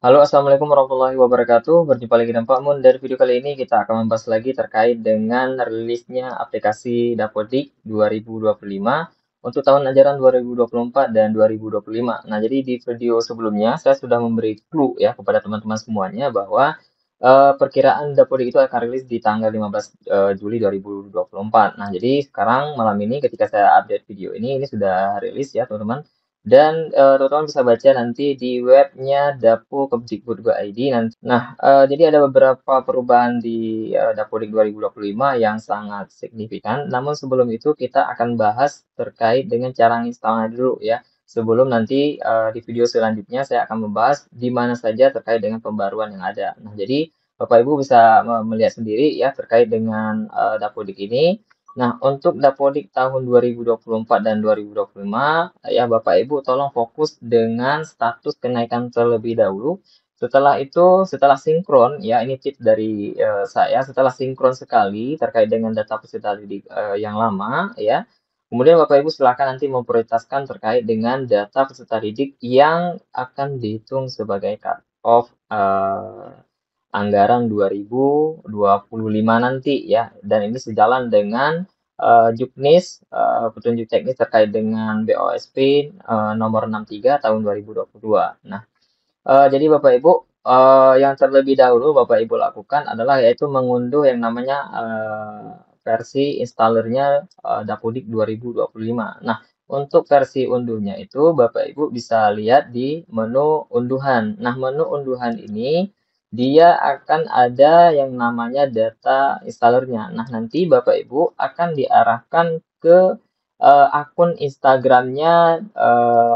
Halo, assalamualaikum warahmatullahi wabarakatuh. Berjumpa lagi dengan Pak Mun. Dari video kali ini kita akan membahas lagi terkait dengan rilisnya aplikasi Dapodik 2025 untuk tahun ajaran 2024 dan 2025. Nah, jadi di video sebelumnya saya sudah memberi clue ya kepada teman-teman semuanya bahwa perkiraan Dapodik itu akan rilis di tanggal 15 Juli 2024. Nah, jadi sekarang malam ini ketika saya update video ini sudah rilis ya teman-teman. Dan teman-teman bisa baca nanti di webnya dapukemdikbud.go.id. Nah, jadi ada beberapa perubahan di Dapodik 2025 yang sangat signifikan. Namun sebelum itu kita akan bahas terkait dengan cara menginstalnya dulu ya. Sebelum nanti di video selanjutnya saya akan membahas di mana saja terkait dengan pembaruan yang ada. Nah, jadi Bapak Ibu bisa melihat sendiri ya terkait dengan Dapodik ini. Nah, untuk Dapodik tahun 2024 dan 2025, ya Bapak Ibu tolong fokus dengan status kenaikan terlebih dahulu. Setelah itu, setelah sinkron, ya ini tips dari saya, setelah sinkron sekali terkait dengan data peserta didik yang lama, ya. Kemudian Bapak Ibu silakan nanti memprioritaskan terkait dengan data peserta didik yang akan dihitung sebagai cut-off anggaran 2025 nanti ya. Dan ini sejalan dengan Juknis, petunjuk teknis terkait dengan BOSP nomor 63 tahun 2022. Nah, jadi Bapak Ibu, yang terlebih dahulu Bapak Ibu lakukan adalah yaitu mengunduh yang namanya versi installernya Dapodik 2025. Nah, untuk versi unduhnya itu Bapak Ibu bisa lihat di menu unduhan. Nah, menu unduhan ini dia akan ada yang namanya data installernya. Nah, nanti Bapak Ibu akan diarahkan ke akun Instagramnya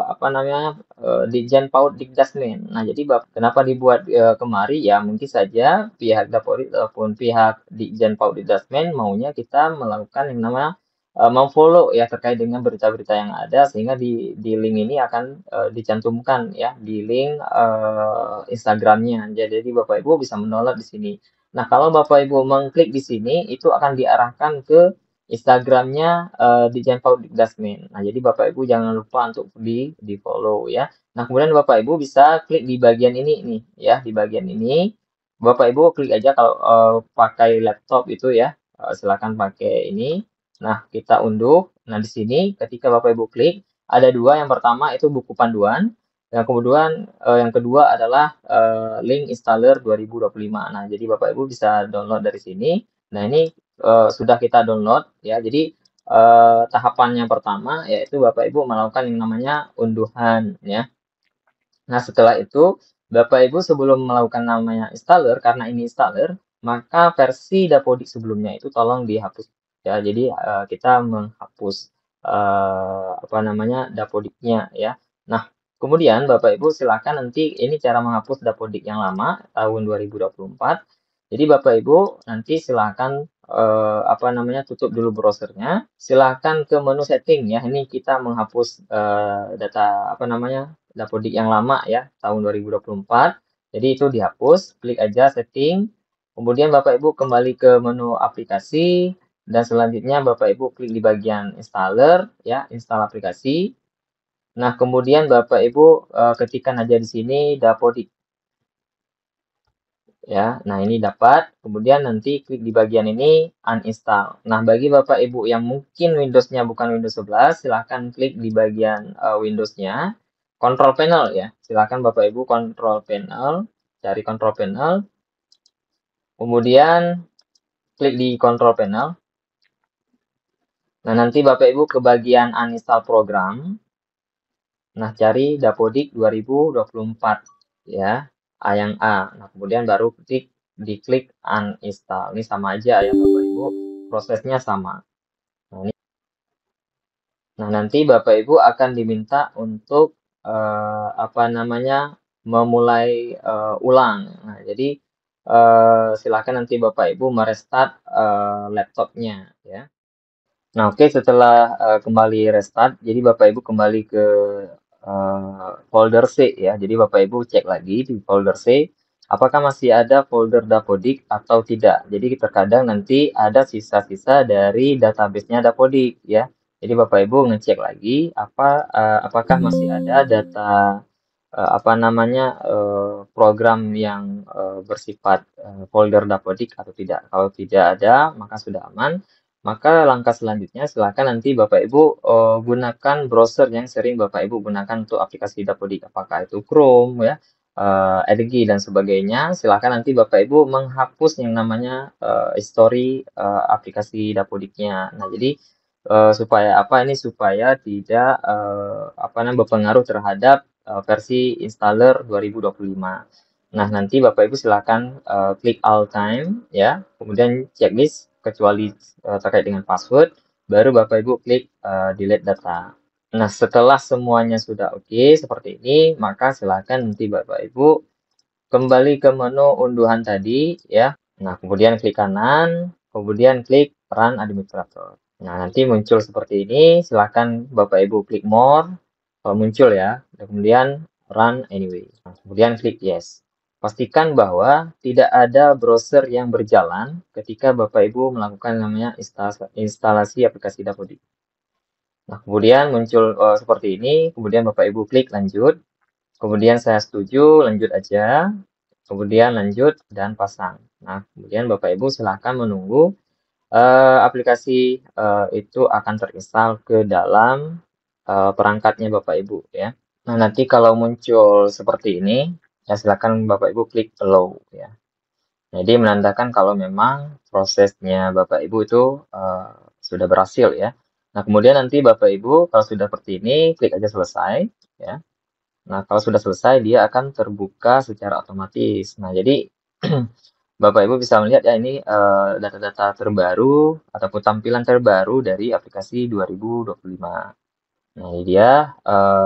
apa namanya Ditjen PAUD Dikdasmen. Nah, jadi kenapa dibuat kemari ya mungkin saja pihak Dapodik ataupun pihak Ditjen PAUD Dikdasmen maunya kita melakukan yang namanya memfollow ya terkait dengan berita-berita yang ada sehingga di link ini akan dicantumkan ya di link Instagramnya. Jadi Bapak Ibu bisa mendownload di sini. Nah, kalau Bapak Ibu mengklik di sini itu akan diarahkan ke Instagramnya Ditjen PAUD Dikdasmen. Nah, jadi Bapak Ibu jangan lupa untuk di follow ya. Nah, kemudian Bapak Ibu bisa klik di bagian ini nih ya, di bagian ini. Bapak Ibu klik aja kalau pakai laptop itu ya, silakan pakai ini. Nah, kita unduh. Nah, di sini ketika Bapak Ibu klik, ada dua. Yang pertama itu buku panduan. Yang kedua adalah link installer 2025. Nah, jadi Bapak Ibu bisa download dari sini. Nah, ini sudah kita download ya. Jadi tahapan yang pertama yaitu Bapak Ibu melakukan yang namanya unduhan ya. Nah, setelah itu Bapak Ibu sebelum melakukan namanya installer karena ini installer, maka versi Dapodik sebelumnya itu tolong dihapus ya. Jadi kita menghapus apa namanya Dapodiknya ya. Nah, kemudian Bapak Ibu silakan nanti ini cara menghapus Dapodik yang lama tahun 2024. Jadi Bapak Ibu nanti silakan apa namanya tutup dulu browsernya. Silakan ke menu setting ya. Ini kita menghapus data apa namanya Dapodik yang lama ya tahun 2024. Jadi itu dihapus. Klik aja setting. Kemudian Bapak Ibu kembali ke menu aplikasi dan selanjutnya Bapak Ibu klik di bagian installer ya, install aplikasi. Nah, kemudian Bapak Ibu ketikkan aja di sini Dapodik ya. Nah, ini dapat. Kemudian nanti klik di bagian ini uninstall. Nah, bagi Bapak Ibu yang mungkin Windows-nya bukan Windows 11, silahkan klik di bagian Windows-nya. Control panel ya. Silahkan Bapak Ibu control panel, cari control panel. Kemudian klik di control panel. Nah, nanti Bapak Ibu ke bagian uninstall program. Nah, cari Dapodik 2024 ya. A yang A. Nah, kemudian baru diklik uninstall. Ini sama aja ya Bapak Ibu. Prosesnya sama. Nah, nanti Bapak Ibu akan diminta untuk apa namanya memulai ulang. Nah, jadi silakan nanti Bapak Ibu merestart laptopnya ya. Nah, oke setelah kembali restart, jadi Bapak Ibu kembali ke folder C ya. Jadi Bapak Ibu cek lagi di folder C apakah masih ada folder Dapodik atau tidak. Jadi terkadang nanti ada sisa-sisa dari database-nya Dapodik ya. Jadi Bapak Ibu ngecek lagi apakah masih ada data apa namanya, program yang bersifat folder dapodik atau tidak. Kalau tidak ada, maka sudah aman. Maka langkah selanjutnya silakan nanti Bapak Ibu gunakan browser yang sering Bapak Ibu gunakan untuk aplikasi dapodik, apakah itu Chrome ya, Edge dan sebagainya. Silakan nanti Bapak Ibu menghapus yang namanya history aplikasi dapodiknya. Nah, jadi supaya apa ini supaya tidak apa namanya berpengaruh terhadap versi installer 2025. Nah, nanti Bapak Ibu silakan klik all time ya, kemudian checklist kecuali terkait dengan password, baru Bapak Ibu klik delete data. Nah, setelah semuanya sudah oke seperti ini, maka silakan nanti Bapak Ibu kembali ke menu unduhan tadi ya. Nah, kemudian klik kanan, kemudian klik Run Administrator. Nah, nanti muncul seperti ini. Silakan Bapak Ibu klik More, kalau muncul ya. Dan kemudian Run Anyway. Nah, kemudian klik Yes. Pastikan bahwa tidak ada browser yang berjalan ketika Bapak Ibu melakukan namanya instalasi aplikasi Dapodik. Nah, kemudian muncul seperti ini. Kemudian Bapak Ibu klik Lanjut. Kemudian saya setuju, lanjut aja. Kemudian lanjut dan pasang. Nah, kemudian Bapak Ibu silakan menunggu aplikasi itu akan terinstal ke dalam perangkatnya Bapak Ibu ya. Nah, nanti kalau muncul seperti ini, ya silakan Bapak Ibu klik allow ya. Jadi menandakan kalau memang prosesnya Bapak Ibu itu sudah berhasil ya. Nah, kemudian nanti Bapak Ibu kalau sudah seperti ini, klik aja selesai ya. Nah, kalau sudah selesai, dia akan terbuka secara otomatis. Nah, jadi Bapak Ibu bisa melihat ya ini data-data terbaru ataupun tampilan terbaru dari aplikasi 2025. Nah, ini dia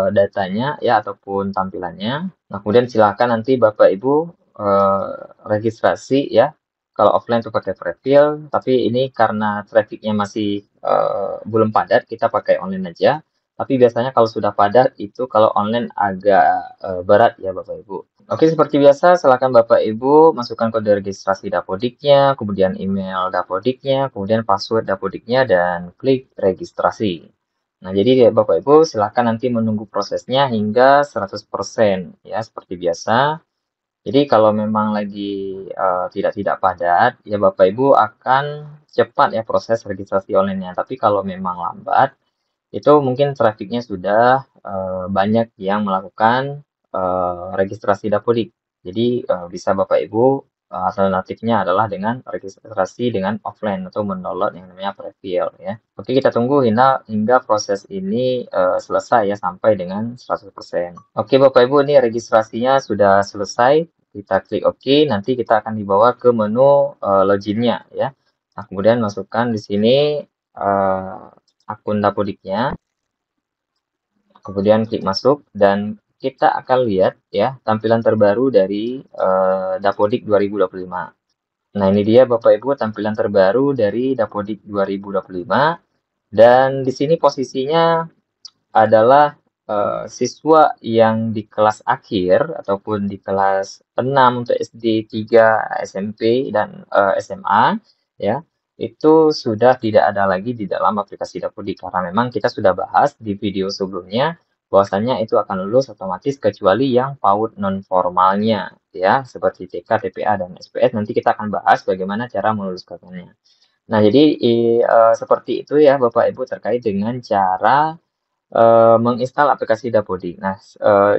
datanya ya ataupun tampilannya. Nah, kemudian silakan nanti Bapak Ibu eh, registrasi ya. Kalau offline itu pakai Prefill, tapi ini karena trafficnya masih belum padat, kita pakai online aja. Tapi biasanya kalau sudah padat itu kalau online agak berat ya Bapak Ibu. Oke, seperti biasa, silakan Bapak Ibu masukkan kode registrasi Dapodiknya, kemudian email Dapodiknya, kemudian password Dapodiknya, dan klik registrasi. Nah, jadi ya, Bapak Ibu silakan nanti menunggu prosesnya hingga 100% ya, seperti biasa. Jadi kalau memang lagi tidak padat, ya Bapak Ibu akan cepat ya proses registrasi online-nya. Tapi kalau memang lambat, itu mungkin trafficnya sudah banyak yang melakukan registrasi Dapodik. Jadi bisa Bapak Ibu alternatifnya adalah dengan registrasi dengan offline atau mendownload yang namanya Prefill ya. Oke, kita tunggu hingga proses ini selesai ya sampai dengan 100%. Oke Bapak Ibu, ini registrasinya sudah selesai. Kita klik OK, nanti kita akan dibawa ke menu loginnya ya. Nah, kemudian masukkan di sini akun Dapodiknya, kemudian klik masuk dan kita akan lihat ya tampilan terbaru dari Dapodik 2025. Nah, ini dia Bapak Ibu tampilan terbaru dari Dapodik 2025 dan di sini posisinya adalah siswa yang di kelas akhir ataupun di kelas 6 untuk SD 3, SMP dan SMA ya. Itu sudah tidak ada lagi di dalam aplikasi Dapodik karena memang kita sudah bahas di video sebelumnya bahwasannya itu akan lulus otomatis kecuali yang PAUD non formalnya ya seperti TK, TPA dan SPS nanti kita akan bahas bagaimana cara meluluskannya. Nah, jadi seperti itu ya Bapak Ibu terkait dengan cara menginstal aplikasi Dapodik. Nah,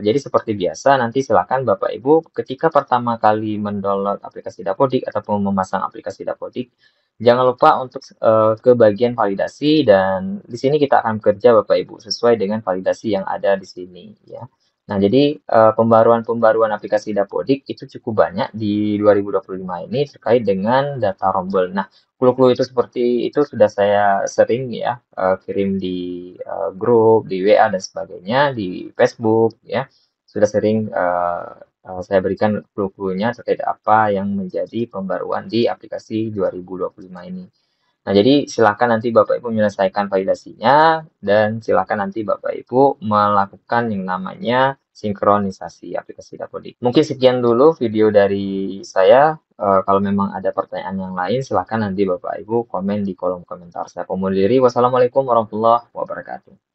jadi seperti biasa nanti silakan Bapak Ibu ketika pertama kali mendownload aplikasi Dapodik ataupun memasang aplikasi Dapodik, jangan lupa untuk ke bagian validasi dan di sini kita akan bekerja Bapak Ibu sesuai dengan validasi yang ada di sini ya. Nah, jadi pembaruan-pembaruan aplikasi Dapodik itu cukup banyak di 2025 ini terkait dengan data rombel. Nah, clue-clue itu seperti itu sudah saya sering ya kirim di grup, di WA dan sebagainya, di Facebook ya. Sudah sering saya berikan clue-cluenya terkait apa yang menjadi pembaruan di aplikasi 2025 ini. Nah, jadi silakan nanti Bapak Ibu menyelesaikan validasinya dan silakan nanti Bapak Ibu melakukan yang namanya sinkronisasi aplikasi Dapodik. Mungkin sekian dulu video dari saya. Kalau memang ada pertanyaan yang lain, silakan nanti Bapak Ibu komen di kolom komentar. Saya Komo diri. Wassalamualaikum warahmatullahi wabarakatuh.